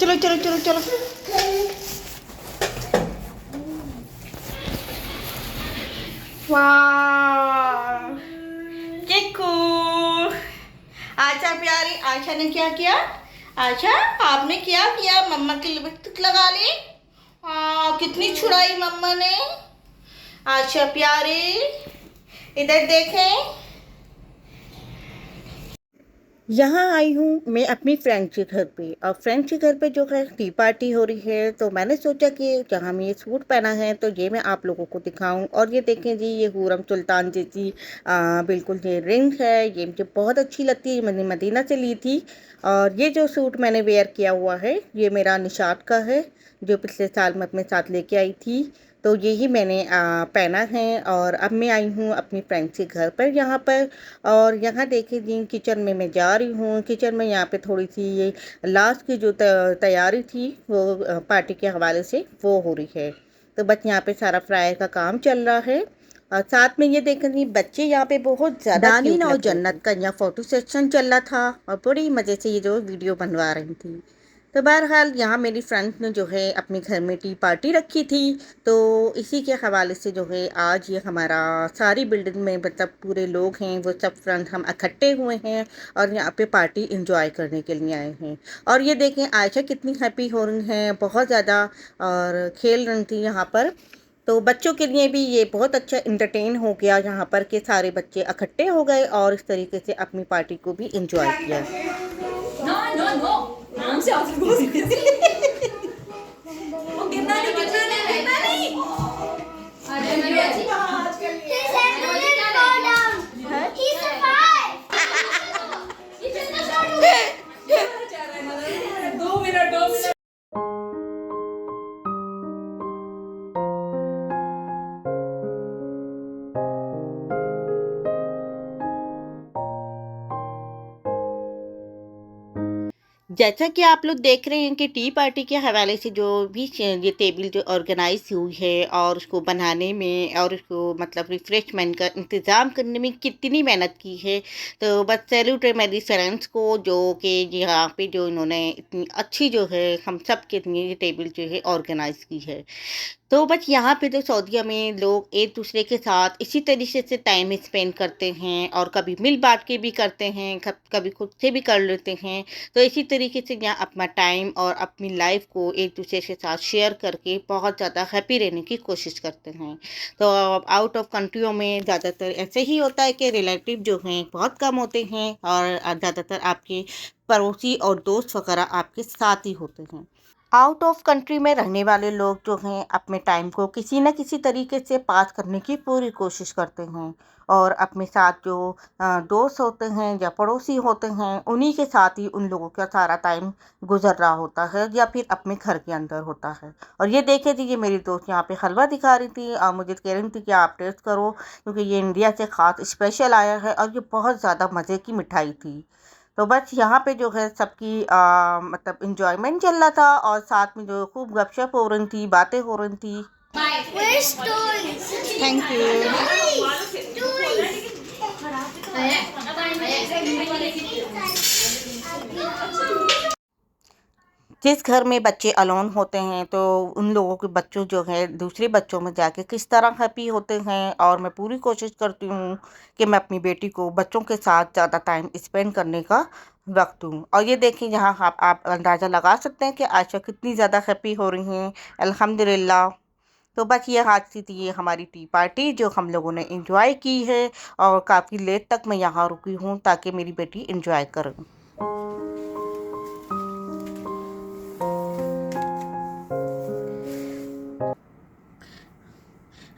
चलो चलो चलो चलो। वाह चिक्कू। आशा प्यारी, आशा ने क्या किया? आशा आपने क्या किया? मम्मा की लिपस्टिक लगा ली। कितनी छुड़ाई मम्मा ने। आशा प्यारी इधर देखें। यहाँ आई हूँ मैं अपनी फ्रेंड के घर पे, और फ्रेंड के घर पे जो है टी पार्टी हो रही है। तो मैंने सोचा कि जहाँ मैं ये सूट पहना है तो ये मैं आप लोगों को दिखाऊं। और ये देखें जी, ये हुरम सुल्तान जैसी बिल्कुल ये रिंग है। ये मुझे बहुत अच्छी लगती है, मैंने मदीना से ली थी। और ये जो सूट मैंने वेयर किया हुआ है ये मेरा निशात का है, जो पिछले साल मैं अपने साथ लेके आई थी। तो यही मैंने पहना है। और अब मैं आई हूँ अपनी फ्रेंड के घर पर यहाँ पर। और यहाँ देखिए जी, किचन में मैं जा रही हूँ। किचन में यहाँ पे थोड़ी सी ये लास्ट की जो तैयारी थी वो पार्टी के हवाले से वो हो रही है। तो बस यहाँ पे सारा फ्राई का काम चल रहा है। और साथ में ये देखें जी, बच्चे यहाँ पे बहुत ज़्यादा दानीन और जन्नत का यहाँ फ़ोटो सेक्शन चल रहा था, और बड़ी मज़े से ये जो वीडियो बनवा रही थी। तो बहरहाल यहाँ मेरी फ्रेंड ने जो है अपने घर में टी पार्टी रखी थी। तो इसी के हवाले से जो है आज ये हमारा सारी बिल्डिंग में मतलब पूरे लोग हैं वो सब फ्रेंड हम इकट्ठे हुए हैं और यहाँ पे पार्टी एंजॉय करने के लिए आए हैं। और ये देखें आयशा कितनी हैप्पी हो रही हैं, बहुत ज़्यादा, और खेल रही थी यहाँ पर। तो बच्चों के लिए भी ये बहुत अच्छा इंटरटेन हो गया यहाँ पर कि सारे बच्चे इकट्ठे हो गए और इस तरीके से अपनी पार्टी को भी एंजॉय किया। No, no, no. नाम से आवाज वो गिरना नहीं, गिरना नहीं, गिरना नहीं। अरे मेरे He said to let go down. He survived. He just not 2 minute 2 minute. जैसा कि आप लोग देख रहे हैं कि टी पार्टी के हवाले से जो भी ये टेबल जो ऑर्गेनाइज हुई है और उसको बनाने में और उसको मतलब रिफ्रेशमेंट का इंतज़ाम करने में कितनी मेहनत की है। तो बस सैल्यूट है मेरी फ्रेंड्स को जो कि यहाँ पे जो इन्होंने इतनी अच्छी जो है हम सब के लिए ये टेबल जो है ऑर्गेनाइज की है। तो बस यहाँ पे तो सऊदीया में लोग एक दूसरे के साथ इसी तरीके से टाइम स्पेंड करते हैं और कभी मिल बांट के भी करते हैं, कभी खुद से भी कर लेते हैं। तो इसी तरीके से यहाँ अपना टाइम और अपनी लाइफ को एक दूसरे के साथ शेयर करके बहुत ज़्यादा हैप्पी रहने की कोशिश करते हैं। तो आउट ऑफ कंट्रियों में ज़्यादातर ऐसे ही होता है कि रिलेटिव जो हैं बहुत कम होते हैं और ज़्यादातर आपके पड़ोसी और दोस्त वगैरह आपके साथ ही होते हैं। आउट ऑफ कंट्री में रहने वाले लोग जो हैं अपने टाइम को किसी न किसी तरीके से पास करने की पूरी कोशिश करते हैं, और अपने साथ जो दोस्त होते हैं या पड़ोसी होते हैं उन्हीं के साथ ही उन लोगों का सारा टाइम गुजर रहा होता है या फिर अपने घर के अंदर होता है। और ये देखे थी, ये मेरी दोस्त यहाँ पे हलवा दिखा रही थी और मुझे कह रही थी कि आप टेस्ट करो क्योंकि ये इंडिया से ख़ास स्पेशल आया है और ये बहुत ज़्यादा मज़े की मिठाई थी। तो बस यहाँ पे जो है सबकी मतलब इंजॉयमेंट चल रहा था और साथ में जो खूब गपशप हो रही थी, बातें हो रही थी। Where's stories? Thank you. जिस घर में बच्चे अलोन होते हैं तो उन लोगों के बच्चों जो है दूसरे बच्चों में जाके किस तरह हैप्पी होते हैं, और मैं पूरी कोशिश करती हूँ कि मैं अपनी बेटी को बच्चों के साथ ज़्यादा टाइम स्पेंड करने का वक्त दूँ। और ये देखिए यहाँ आप अंदाज़ा लगा सकते हैं कि आयशा कितनी ज़्यादा हैप्पी हो रही हैं, अल्हम्दुलिल्लाह। तो बस ये आज सी थी ये हमारी टी पार्टी जो हम लोगों ने इंजॉय की है, और काफ़ी लेट तक मैं यहाँ रुकी हूँ ताकि मेरी बेटी इंजॉय करे।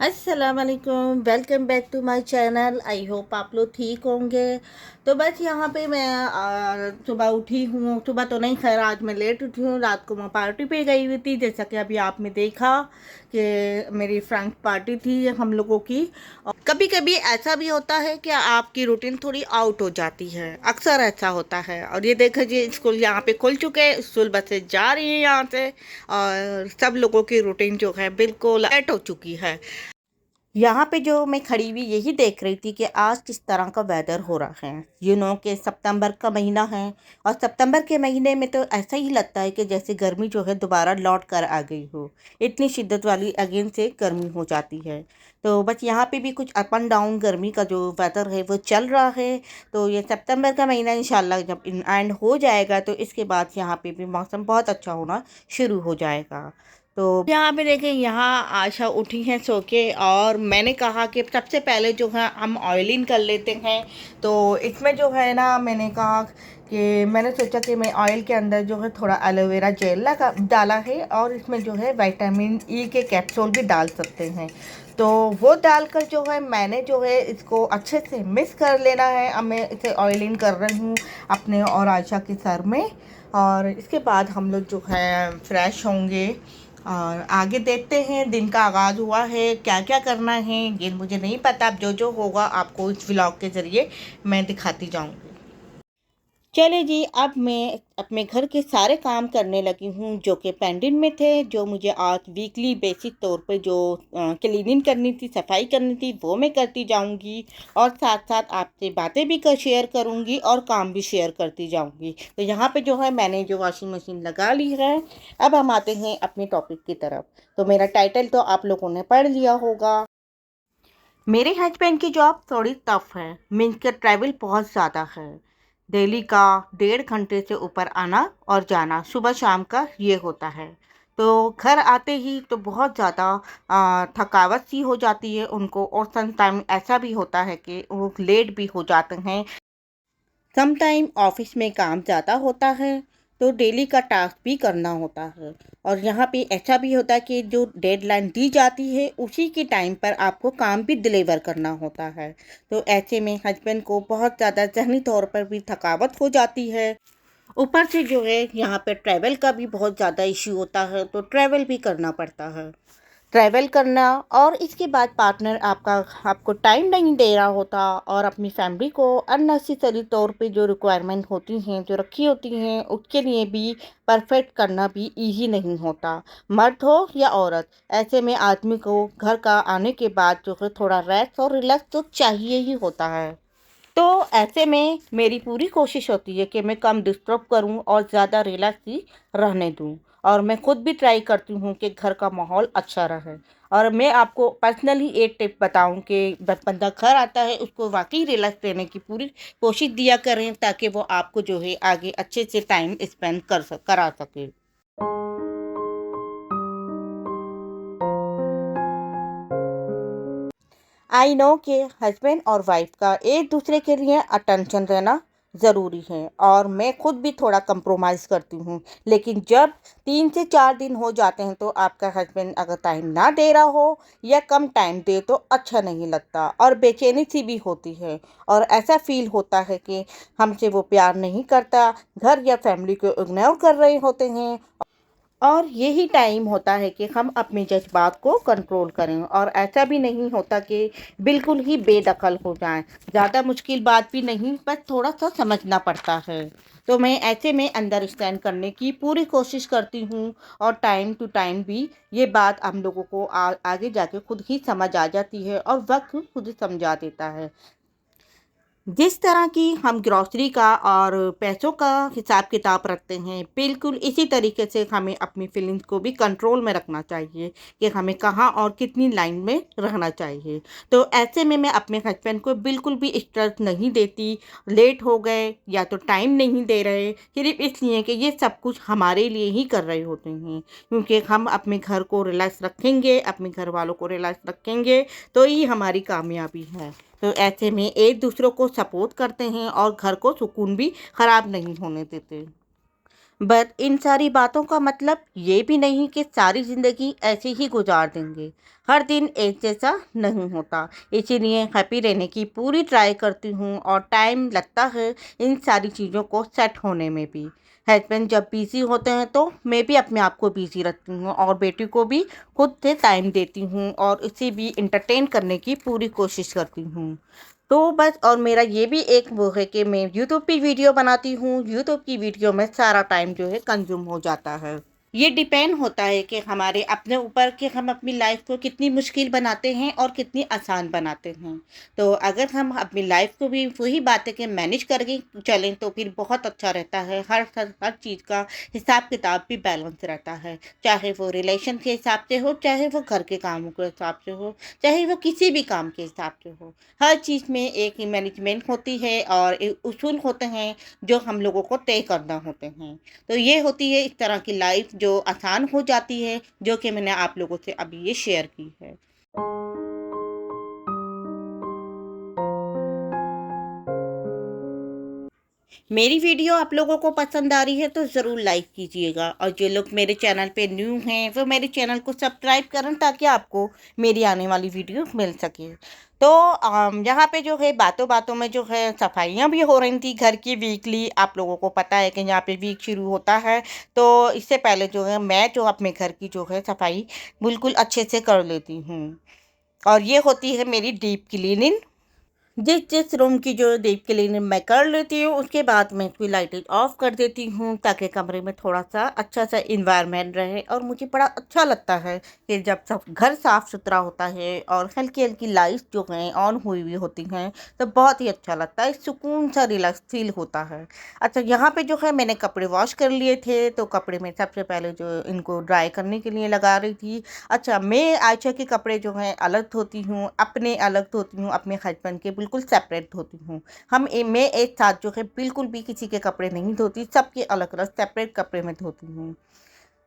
अस्सलाम वालेकुम, welcome back to my channel. I hope आप लोग ठीक होंगे। तो बस यहाँ पे मैं सुबह उठी हूँ, सुबह तो नहीं खैर आज मैं लेट उठी हूँ, रात को मैं पार्टी पे गई हुई थी जैसा कि अभी आपने देखा कि मेरी फ्रेंड पार्टी थी हम लोगों की। और कभी कभी ऐसा भी होता है कि आपकी रूटीन थोड़ी आउट हो जाती है, अक्सर ऐसा होता है। और ये देखा जी स्कूल यहाँ पे खुल चुके हैं, स्कूल बसें जा रही हैं यहाँ से और सब लोगों की रूटीन जो है बिल्कुल सेट हो चुकी है। यहाँ पे जो मैं खड़ी हुई यही देख रही थी कि आज किस तरह का वेदर हो रहा है। कि सितंबर का महीना है और सितंबर के महीने में तो ऐसा ही लगता है कि जैसे गर्मी जो है दोबारा लौट कर आ गई हो। इतनी शिद्दत वाली अगेन से गर्मी हो जाती है। तो बस यहाँ पे भी कुछ अप एंड डाउन गर्मी का जो वेदर है वो चल रहा है। तो ये सितंबर का महीना इंशाल्लाह जब एंड हो जाएगा तो इसके बाद यहाँ पे भी मौसम बहुत अच्छा होना शुरू हो जाएगा। तो यहाँ पे देखें, यहाँ आशा उठी हैं सो के और मैंने कहा कि सबसे पहले जो है हम ऑयलिंग कर लेते हैं। तो इसमें जो है ना, मैंने कहा कि मैंने सोचा कि मैं ऑयल के अंदर जो है थोड़ा एलोवेरा जेल लगा डाला है और इसमें जो है विटामिन ई के कैप्सूल भी डाल सकते हैं। तो वो डालकर जो है मैंने जो है इसको अच्छे से मिक्स कर लेना है। अब मैं इसे ऑयलिंग कर रही हूँ अपने और आयशा के सर में, और इसके बाद हम लोग जो है फ्रेश होंगे और आगे देखते हैं। दिन का आगाज़ हुआ है, क्या क्या करना है ये मुझे नहीं पता। अब जो जो होगा आपको इस व्लॉग के ज़रिए मैं दिखाती जाऊंगी। चले जी, अब मैं अपने घर के सारे काम करने लगी हूँ जो कि पेंडिंग में थे, जो मुझे आज वीकली बेसिक तौर पे जो क्लीनिंग करनी थी, सफाई करनी थी, वो मैं करती जाऊँगी और साथ साथ आपसे बातें भी शेयर करूँगी और काम भी शेयर करती जाऊँगी। तो यहाँ पे जो है मैंने जो वॉशिंग मशीन लगा ली है। अब हम आते हैं अपने टॉपिक की तरफ। तो मेरा टाइटल तो आप लोगों ने पढ़ लिया होगा। मेरे हस्बैंड की जॉब थोड़ी टफ है, मीन्स के ट्रैवल बहुत ज़्यादा है। दिल्ली का 1.5 घंटे से ऊपर आना और जाना सुबह शाम का ये होता है। तो घर आते ही तो बहुत ज़्यादा थकावट सी हो जाती है उनको, और सम टाइम ऐसा भी होता है कि वो लेट भी हो जाते हैं। सम टाइम ऑफिस में काम ज़्यादा होता है तो डेली का टास्क भी करना होता है, और यहाँ पे ऐसा भी होता है कि जो डेडलाइन दी जाती है उसी के टाइम पर आपको काम भी डिलीवर करना होता है। तो ऐसे में हस्बैंड को बहुत ज़्यादा ज़हनी तौर पर भी थकावट हो जाती है। ऊपर से जो है यहाँ पे ट्रैवल का भी बहुत ज़्यादा इश्यू होता है, तो ट्रैवल भी करना पड़ता है। ट्रैवल करना और इसके बाद पार्टनर आपको टाइम नहीं दे रहा होता और अपनी फैमिली को अननेसेसरी तौर पे जो रिक्वायरमेंट होती हैं, जो रखी होती हैं, उसके लिए भी परफेक्ट करना भी इजी नहीं होता। मर्द हो या औरत, ऐसे में आदमी को घर का आने के बाद जो है थोड़ा रेस्ट और रिलैक्स तो चाहिए ही होता है। तो ऐसे में मेरी पूरी कोशिश होती है कि मैं कम डिस्टर्ब करूं और ज़्यादा रिलैक्स ही रहने दूं, और मैं खुद भी ट्राई करती हूं कि घर का माहौल अच्छा रहे। और मैं आपको पर्सनली एक टिप बताऊं कि जब बंदा घर आता है उसको वाकई रिलैक्स देने की पूरी कोशिश दिया करें, ताकि वो आपको जो है आगे अच्छे से टाइम स्पेंड करा सके। आई नो कि हस्बैंड और वाइफ का एक दूसरे के लिए अटेंशन देना ज़रूरी है, और मैं खुद भी थोड़ा कंप्रोमाइज़ करती हूँ। लेकिन जब 3 से 4 दिन हो जाते हैं तो आपका हस्बैंड अगर टाइम ना दे रहा हो या कम टाइम दे तो अच्छा नहीं लगता और बेचैनी सी भी होती है, और ऐसा फील होता है कि हमसे वो प्यार नहीं करता, घर या फैमिली को इग्नोर कर रहे होते हैं। और यही टाइम होता है कि हम अपने जज्बात को कंट्रोल करें, और ऐसा भी नहीं होता कि बिल्कुल ही बेदखल हो जाएं। ज़्यादा मुश्किल बात भी नहीं, बस थोड़ा सा समझना पड़ता है। तो मैं ऐसे में अंडरस्टैंड करने की पूरी कोशिश करती हूँ, और टाइम टू टाइम भी ये बात हम लोगों को आगे जाके खुद ही समझ आ जाती है और वक्त खुद समझा देता है। जिस तरह की हम ग्रॉसरी का और पैसों का हिसाब किताब रखते हैं, बिल्कुल इसी तरीके से हमें अपनी फीलिंग्स को भी कंट्रोल में रखना चाहिए कि हमें कहाँ और कितनी लाइन में रहना चाहिए। तो ऐसे में मैं अपने हस्बैंड को बिल्कुल भी स्ट्रेस नहीं देती, लेट हो गए या तो टाइम नहीं दे रहे, सिर्फ इसलिए कि ये सब कुछ हमारे लिए ही कर रहे होते हैं। क्योंकि हम अपने घर को रिलैक्स रखेंगे, अपने घर वालों को रिलैक्स रखेंगे, तो ये हमारी कामयाबी है। तो ऐसे में एक दूसरों को सपोर्ट करते हैं और घर को सुकून भी ख़राब नहीं होने देते। बट इन सारी बातों का मतलब ये भी नहीं कि सारी ज़िंदगी ऐसे ही गुजार देंगे। हर दिन एक जैसा नहीं होता, इसीलिए हैप्पी रहने की पूरी ट्राई करती हूँ, और टाइम लगता है इन सारी चीज़ों को सेट होने में भी। हस्बैंड जब बिज़ी होते हैं तो मैं भी अपने आप को बिज़ी रखती हूँ और बेटी को भी खुद से टाइम देती हूँ और उसे भी इंटरटेन करने की पूरी कोशिश करती हूँ। तो बस, और मेरा ये भी एक वो है कि मैं यूट्यूब पे वीडियो बनाती हूँ, यूट्यूब की वीडियो में सारा टाइम जो है कंज्यूम हो जाता है। ये डिपेंड होता है कि हमारे अपने ऊपर कि हम अपनी लाइफ को कितनी मुश्किल बनाते हैं और कितनी आसान बनाते हैं। तो अगर हम अपनी लाइफ को भी वही बातें कि मैनेज करके चलें तो फिर बहुत अच्छा रहता है। हर चीज़ का हिसाब किताब भी बैलेंस रहता है, चाहे वो रिलेशन के हिसाब से हो, चाहे वो घर के कामों के हिसाब से हो, चाहे वो किसी भी काम के हिसाब से हो। हर चीज़ में एक मैनेजमेंट होती है और एक उसूल होते हैं जो हम लोगों को तय करना होते हैं। तो ये होती है इस तरह की लाइफ जो आसान हो जाती है, जो कि मैंने आप लोगों से अभी ये शेयर की है। मेरी वीडियो आप लोगों को पसंद आ रही है तो ज़रूर लाइक कीजिएगा, और जो लोग मेरे चैनल पे न्यू हैं वो मेरे चैनल को सब्सक्राइब करें ताकि आपको मेरी आने वाली वीडियो मिल सके। तो यहाँ पे जो है बातों बातों में जो है सफाइयाँ भी हो रही थी घर की वीकली। आप लोगों को पता है कि यहाँ पे वीक शुरू होता है, तो इससे पहले जो है मैं जो अपने घर की जो है सफाई बिल्कुल अच्छे से कर लेती हूँ, और ये होती है मेरी डीप क्लीनिंग। जिस जिस रूम की जो डीप क्लीनिंग मैं कर लेती हूँ उसके बाद मैं इसकी लाइटिंग ऑफ कर देती हूँ ताकि कमरे में थोड़ा सा अच्छा सा इन्वायरमेंट रहे। और मुझे बड़ा अच्छा लगता है कि जब सब घर साफ़ सुथरा होता है और हल्की हल्की लाइट्स जो हैं ऑन हुई हुई होती हैं तो बहुत ही अच्छा लगता है, सुकून सा रिलैक्स फील होता है। अच्छा, यहाँ पे जो है मैंने कपड़े वॉश कर लिए थे, तो कपड़े में सबसे पहले जो इनको ड्राई करने के लिए लगा रही थी। अच्छा, मैं आयशा के कपड़े जो हैं अलग धोती हूँ, अपने अलग धोती हूँ, अपने हस्बैंड के बिल्कुल सेपरेट धोती हूँ। मैं एक साथ जो है बिल्कुल भी किसी के कपड़े नहीं धोती, सबके अलग अलग सेपरेट कपड़े में धोती हूँ।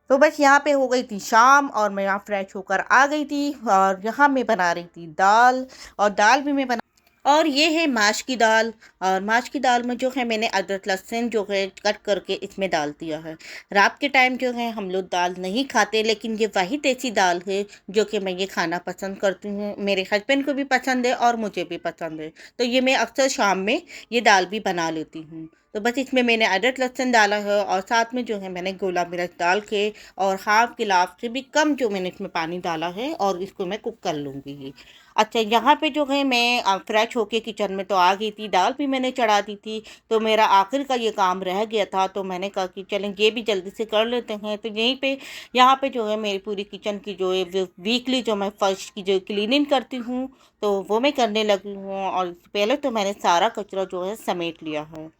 तो बस यहाँ पे हो गई थी शाम और मैं यहाँ फ्रेश होकर आ गई थी, और यहाँ मैं बना रही थी दाल। और दाल भी मैं बना, और ये है माश की दाल। और माश की दाल में जो है मैंने अदरक लहसुन जो है कट करके इसमें डाल दिया है। रात के टाइम जो है हम लोग दाल नहीं खाते, लेकिन ये वही देसी दाल है जो कि मैं ये खाना पसंद करती हूँ, मेरे हस्बैंड को भी पसंद है और मुझे भी पसंद है। तो ये मैं अक्सर शाम में ये दाल भी बना लेती हूँ। तो बस इसमें मैंने अदरक लहसुन डाला है, और साथ में जो है मैंने गोला मिर्च डाल के और हाफ गिलास से भी कम जो मैंने इसमें पानी डाला है, और इसको मैं कुक कर लूँगी। अच्छा, यहाँ पे जो है मैं फ्रेश होके किचन में तो आ गई थी, दाल भी मैंने चढ़ा दी थी। तो मेरा आखिर का ये काम रह गया था, तो मैंने कहा कि चलें ये भी जल्दी से कर लेते हैं। तो यहीं पे यहाँ पे जो है मेरी पूरी किचन की जो है वीकली जो मैं फर्श की जो क्लीनिंग करती हूँ तो वो मैं करने लगी हूँ, और पहले तो मैंने सारा कचरा जो है समेट लिया है।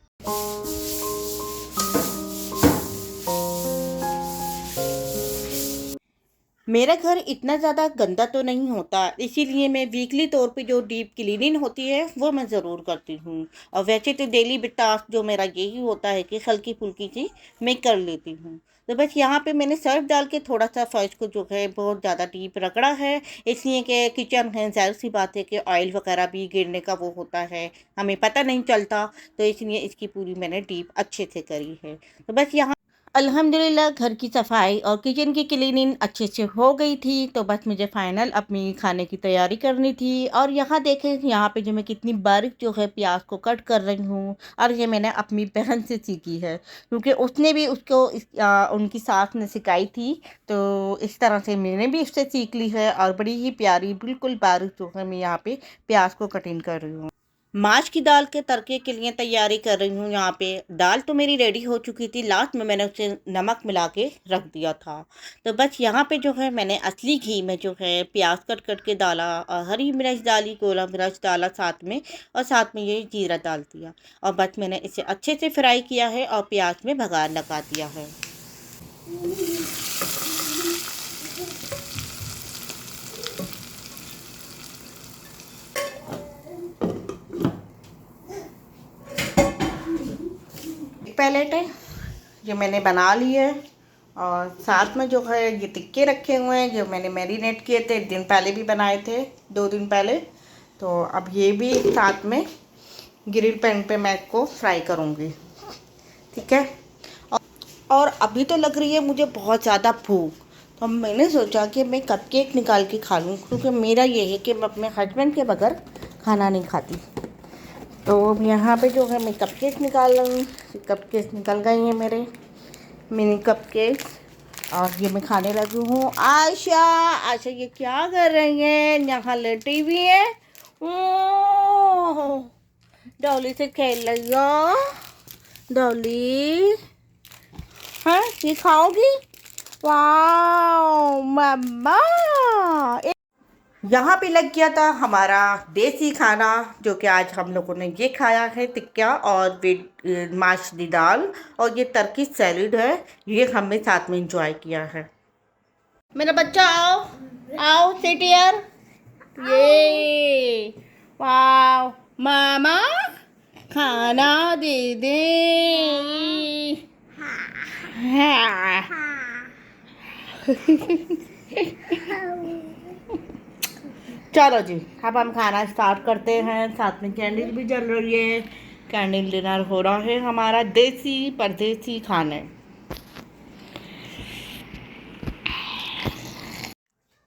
मेरा घर इतना ज़्यादा गंदा तो नहीं होता, इसीलिए मैं वीकली तौर पे जो डीप क्लीनिंग होती है वो मैं ज़रूर करती हूँ। और वैसे तो डेली टास्क जो मेरा यही होता है कि हल्की फुल्की सी मैं कर लेती हूँ। तो बस यहाँ पे मैंने सर्फ डाल के थोड़ा सा फर्श को जो है बहुत ज़्यादा डीप रगड़ा है, इसलिए कि किचन है, ज़ाहिर सी बात है कि ऑयल वगैरह भी गिरने का वो होता है, हमें पता नहीं चलता। तो इसलिए इसकी पूरी मैंने डीप अच्छे से करी है। तो बस यहाँ अल्हम्दुलिल्लाह घर की सफाई और किचन की क्लीनिंग अच्छे से हो गई थी, तो बस मुझे फाइनल अपनी खाने की तैयारी करनी थी। और यहाँ देखें, यहाँ पे जो मैं कितनी बारीक जो है प्याज को कट कर रही हूँ, और ये मैंने अपनी बहन से सीखी है क्योंकि उसने भी उसको उनकी सास ने सिखाई थी। तो इस तरह से मैंने भी उससे सीख ली है, और बड़ी ही प्यारी बिल्कुल बारीक जो है मैं यहाँ पे प्याज को कटिंग कर रही हूँ। माछ की दाल के तड़के के लिए तैयारी कर रही हूँ। यहाँ पे दाल तो मेरी रेडी हो चुकी थी, लास्ट में मैंने उसे नमक मिला के रख दिया था। तो बस यहाँ पे जो है मैंने असली घी में जो है प्याज कट कट के डाला, और हरी मिर्च डाली, गोला मिर्च डाला साथ में, और साथ में ये जीरा डाल दिया, और बस मैंने इसे अच्छे से फ्राई किया है और प्याज में भगार लगा दिया है। पैलेट है जो मैंने बना ली है, और साथ में जो है ये टिक्के रखे हुए हैं जो मैंने मैरिनेट किए थे, एक दिन पहले भी बनाए थे, 2 दिन पहले। तो अब ये भी साथ में ग्रिल पैन पे मैं इसको फ्राई करूँगी, ठीक है। और अभी तो लग रही है मुझे बहुत ज़्यादा भूख, तो मैंने सोचा कि मैं कपकेक निकाल के खा लूँ, क्योंकि मेरा ये है कि मैं अपने हस्बैंड के बगैर खाना नहीं खाती। तो यहाँ पे जो है मैं कपकेक निकाल रही हूँ, कपकेक निकल गए हैं मेरे मिनी कपकेक, और ये मैं खाने लगी हूँ। आयशा, आयशा ये क्या कर रही है, यहाँ लेटी हुई है। ओह, डॉली से खेल रही हो डॉली। हाँ, ये खाओगी? वाओ मम्मा। यहाँ पे लग गया था हमारा देसी खाना, जो कि आज हम लोगों ने ये खाया है, टिक्का और माश दी दाल, और ये टर्की सैलेड है। ये हमने साथ में एंजॉय किया है। मेरा बच्चा आओ, आओ सिट हियर। ये वाओ मामा, खाना दे दे। हाँ। चलो जी, अब हम खाना स्टार्ट करते हैं। साथ में कैंडल भी जल रही है। कैंडल डिनर हो रहा है हमारा देसी परदेसी खाने।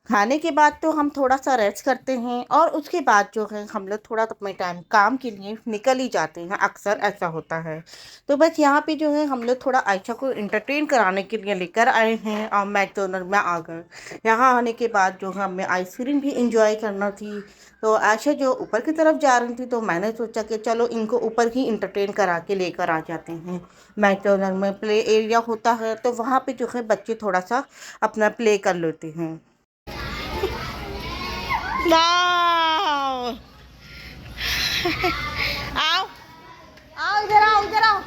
खाने के बाद तो हम थोड़ा सा रेस्ट करते हैं, और उसके बाद जो है हम लोग थोड़ा अपने टाइम काम के लिए निकल ही जाते हैं। अक्सर ऐसा होता है। तो बस यहाँ पे जो है हम लोग थोड़ा आयशा को इंटरटेन कराने के लिए लेकर आए हैं, और मैकडोनल्ड में आ गए। यहाँ आने के बाद जो है हमें आइसक्रीम भी इंजॉय करना थी। तो आयशा जो ऊपर की तरफ जा रही थी, तो मैंने सोचा कि चलो इनको ऊपर ही इंटरटेन करा के लेकर आ जाते हैं। मैकडोनल्ड में प्ले एरिया होता है, तो वहाँ पे जो है बच्चे थोड़ा सा अपना प्ले कर लेते हैं। वाओ आओ, आओ इधर आओ, इधर आओ।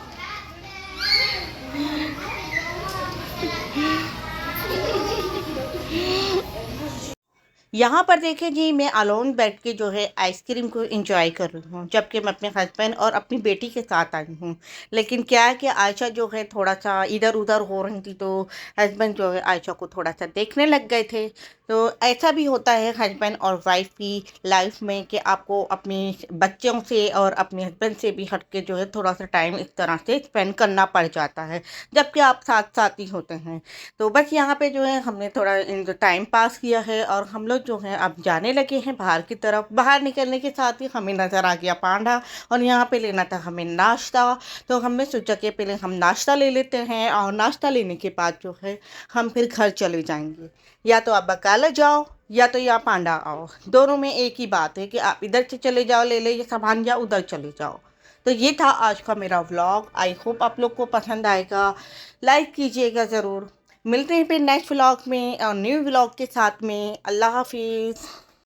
यहाँ पर देखिए जी, मैं अलोन बैठ के जो है आइसक्रीम को एंजॉय कर रही हूँ, जबकि मैं अपने हस्बैंड और अपनी बेटी के साथ आई हूँ। लेकिन क्या है कि आयशा जो है थोड़ा सा इधर उधर हो रही थी, तो हस्बैंड जो है आयशा को थोड़ा सा देखने लग गए थे। तो ऐसा भी होता है हस्बैंड और वाइफ की लाइफ में, कि आपको अपने बच्चों से और अपने हस्बैंड से भी हट के जो है थोड़ा सा टाइम इस तरह से स्पेंड करना पड़ जाता है, जबकि आप साथ साथ ही होते हैं। तो बस यहाँ पे जो है हमने थोड़ा टाइम पास किया है, और हम लोग जो है अब जाने लगे हैं बाहर की तरफ। बाहर निकलने के साथ ही हमें नज़र आ गया पांडा, और यहाँ पे लेना था हमें नाश्ता। तो हमने सोचा कि पहले हम नाश्ता ले लेते हैं, और नाश्ता लेने के बाद जो है हम फिर घर चले जाएंगे। या तो आप बकाला जाओ, या तो या पांडा आओ, दोनों में एक ही बात है कि आप इधर से चले जाओ ले ले ये सामान, या उधर चले जाओ। तो ये था आज का मेरा व्लॉग। आई होप आप लोग को पसंद आएगा। लाइक कीजिएगा ज़रूर। मिलते हैं फिर नेक्स्ट व्लॉग में और न्यू व्लॉग के साथ में। अल्लाह हाफिज़।